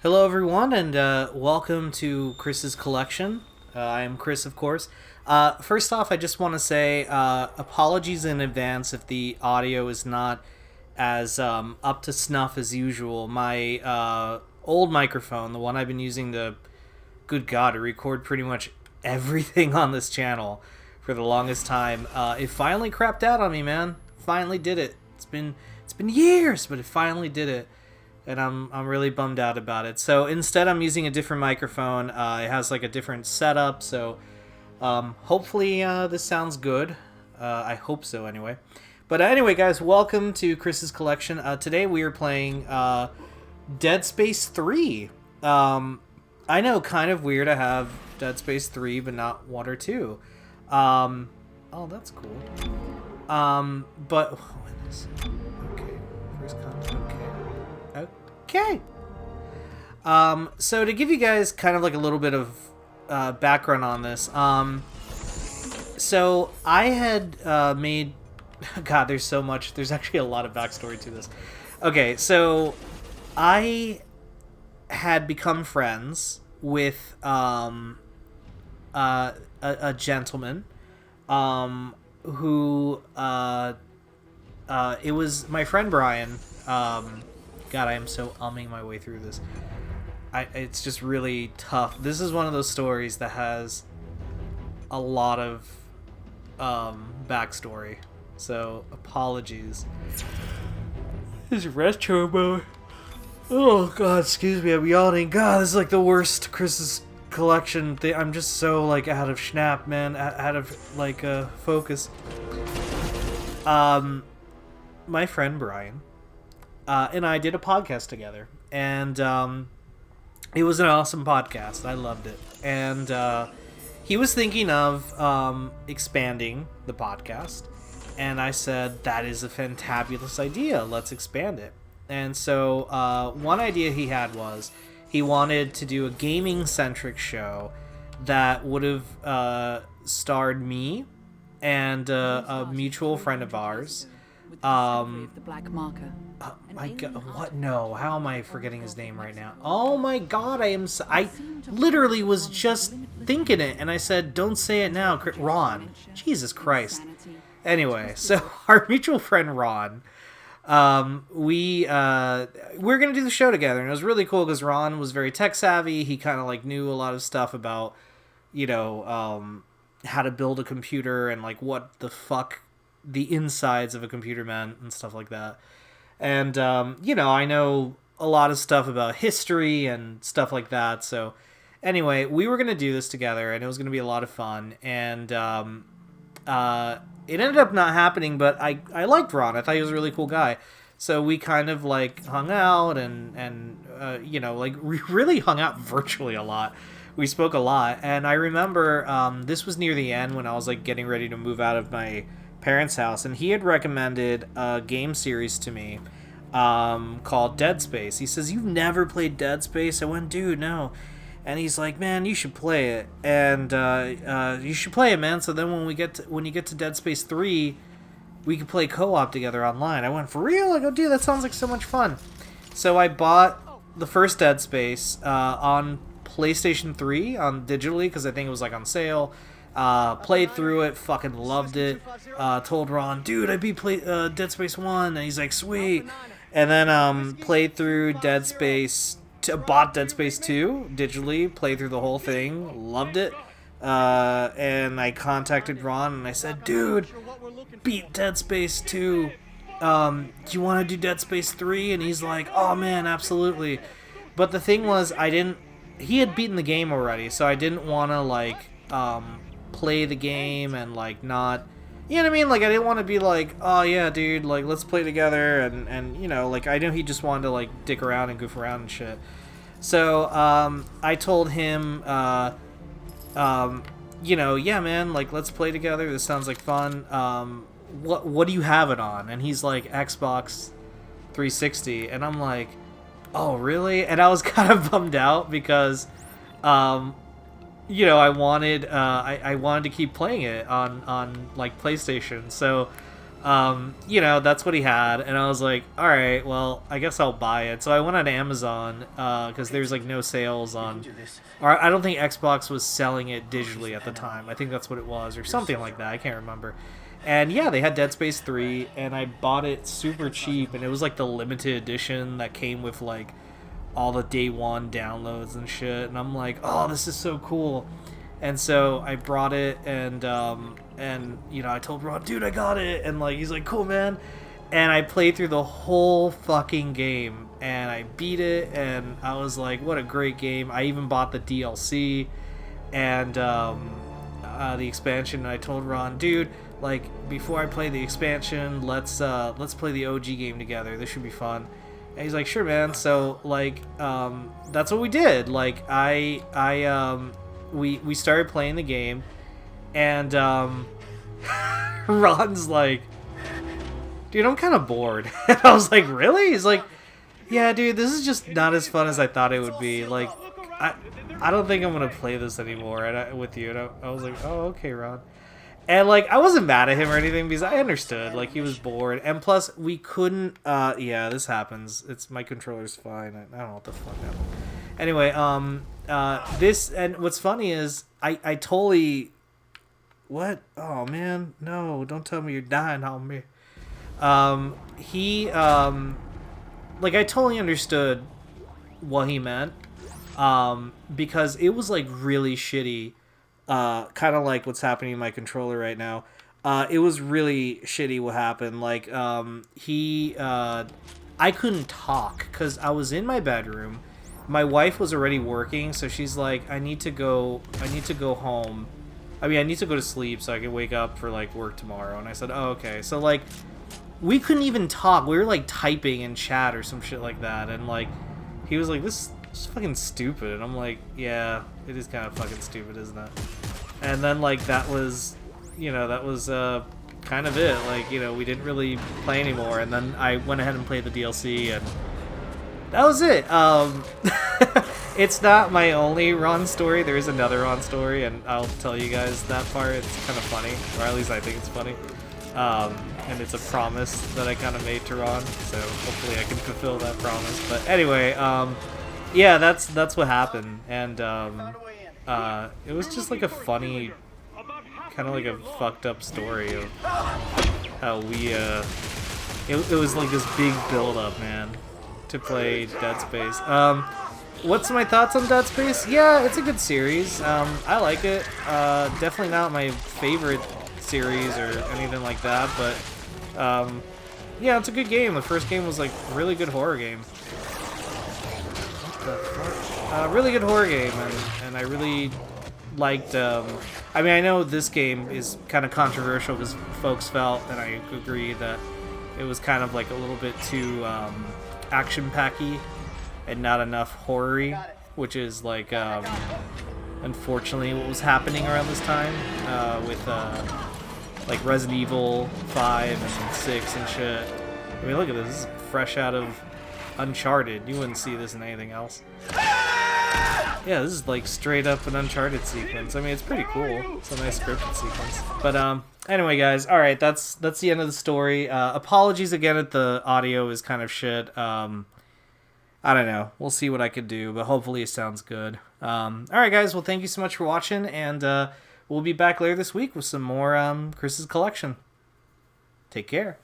Hello, everyone, and welcome to Chris's collection. I am Chris, of course. First off, I just want to say apologies in advance if the audio is not as up to snuff as usual. My old microphone, the one I've been using good God, to record pretty much everything on this channel for the longest time, it finally crapped out on me, man. Finally did it. It's been years, but it finally did it. And I'm really bummed out about it. So instead, I'm using a different microphone. It has like a different setup. So hopefully this sounds good. I hope so, anyway. But anyway, guys, welcome to Chris's collection. Today we are playing Dead Space 3. I know, kind of weird to have Dead Space 3, but not 1 or 2. Oh, that's cool. But okay, first content. Okay. So to give you guys kind of like a little bit of background on this, so I had made, God, there's so much. There's actually a lot of backstory to this. Okay, so I had become friends with a gentleman who it was my friend Brian. God, I am so umming my way through this. It's just really tough. This is one of those stories that has a lot of backstory. So, apologies. This is retro mode. Oh, God, excuse me, I'm yawning. God, this is like the worst Chris's collection thing. I'm just so, like, out of snap, man. Out of, like, focus. My friend Brian and I did a podcast together, and it was an awesome podcast. I loved it, and he was thinking of expanding the podcast, and I said, that is a fantabulous idea, let's expand it. And so one idea he had was he wanted to do a gaming-centric show that would have starred me and a mutual friend of ours. The black marker. My God, what? No, how am I forgetting his name right now? Oh my God, I literally was just thinking it, and I said, don't say it now, Ron. Jesus Christ. Anyway, so our mutual friend Ron, we're gonna do the show together, and it was really cool because Ron was very tech savvy. He kind of like knew a lot of stuff about, how to build a computer and like what the fuck the insides of a computer meant and stuff like that. And, I know a lot of stuff about history and stuff like that. So anyway, we were going to do this together, and it was going to be a lot of fun. And it ended up not happening, but I liked Ron. I thought he was a really cool guy. So we kind of like hung out and we really hung out virtually a lot. We spoke a lot. And I remember this was near the end when I was like getting ready to move out of my parents' house, and he had recommended a game series to me called Dead Space. He says, you've never played Dead Space? I went, dude, no. And he's like, man, you should play it. And you should play it, man, so then when you get to Dead Space 3, we could play co-op together online. I went, for real? I go, dude, that sounds like so much fun. So I bought the first Dead Space on PlayStation 3 digitally, because I think it was like on sale. Played through it, fucking loved it. Told Ron, dude, I beat Dead Space 1, and he's like, sweet. And then played through Dead Space, bought Dead Space 2 digitally, played through the whole thing, loved it. And I contacted Ron, and I said, dude, beat Dead Space 2. Do you want to do Dead Space 3? And he's like, oh man, absolutely. But the thing was, he had beaten the game already, so I didn't want to, like, play the game and like not, you know what I mean, like I didn't want to be like, oh yeah dude, like let's play together, and like I knew he just wanted to like dick around and goof around and shit. So I told him yeah man, like let's play together, this sounds like fun. What do you have it on? And he's like, Xbox 360. And I'm like, oh really? And I was kind of bummed out because I wanted to keep playing it on like PlayStation. So You know, that's what he had, and I was like, all right, well, I guess I'll buy it. So I went on Amazon because there's like no sales on, or I don't think Xbox was selling it digitally at the time. I think that's what it was, or something like that. I can't remember. And yeah, they had Dead Space 3, and I bought it super cheap, and it was like the limited edition that came with like all the day one downloads and shit. And I'm like, oh, this is so cool. And so I brought it, and you know, I told Ron, dude, I got it, and like he's like, cool, man. And I played through the whole fucking game, and I beat it, and I was like, what a great game. I even bought the DLC and the expansion. And I told Ron, dude, like before I play the expansion, let's play the OG game together. This should be fun. And he's like, sure, man. So like that's what we did. Like we started playing the game, and Ron's like, dude, I'm kind of bored. And I was like, really? He's like, yeah, dude, this is just not as fun as I thought it would be. Like, I don't think I'm gonna play this anymore with you. And I was like, oh, okay, Ron. And like, I wasn't mad at him or anything because I understood. Like, he was bored, and plus we couldn't. Yeah, this happens. It's my controller's fine. I don't know what the fuck happened. Anyway, this, and what's funny is I totally. What? Oh man, no! Don't tell me you're dying on me. Like, I totally understood what he meant, because it was like really shitty, kind of like what's happening in my controller right now. It was really shitty what happened. Like, I couldn't talk because I was in my bedroom. My wife was already working, so she's like, I need to go home. I mean, I need to go to sleep so I can wake up for like work tomorrow. And I said, oh, okay. So like, we couldn't even talk. We were like typing in chat or some shit like that. And like, he was like, this is fucking stupid. And I'm like, yeah, it is kind of fucking stupid, isn't it? And then like, that was, you know, that was kind of it. Like, you know, we didn't really play anymore. And then I went ahead and played the DLC, and that was it. It's not my only Ron story. There is another Ron story, and I'll tell you guys that part. It's kind of funny, or at least I think it's funny. And it's a promise that I kind of made to Ron, so hopefully I can fulfill that promise. But anyway, yeah, that's what happened, and it was just like a funny, kind of like a fucked up story of how we it was like this big build up, man, to play Dead Space. What's my thoughts on Dead Space? Yeah, it's a good series. I like it. Definitely not my favorite series or anything like that, but yeah, it's a good game. The first game was like a really good horror game. What the fuck? Really good horror game, and I really liked. I mean, I know this game is kind of controversial because folks felt, and I agree, that it was kind of like a little bit too action-packy and not enough horror-y, which is like unfortunately what was happening around this time with like Resident Evil 5 and 6 and shit. I mean, look at this. This is fresh out of Uncharted. You wouldn't see this in anything else. Yeah, this is like straight up an Uncharted sequence. I mean, it's pretty cool. It's a nice scripted sequence. But anyway, guys, all right, that's the end of the story. Apologies again if the audio is kind of shit. I don't know. We'll see what I could do, but hopefully it sounds good. All right, guys. Well, thank you so much for watching, and we'll be back later this week with some more Chris's collection. Take care.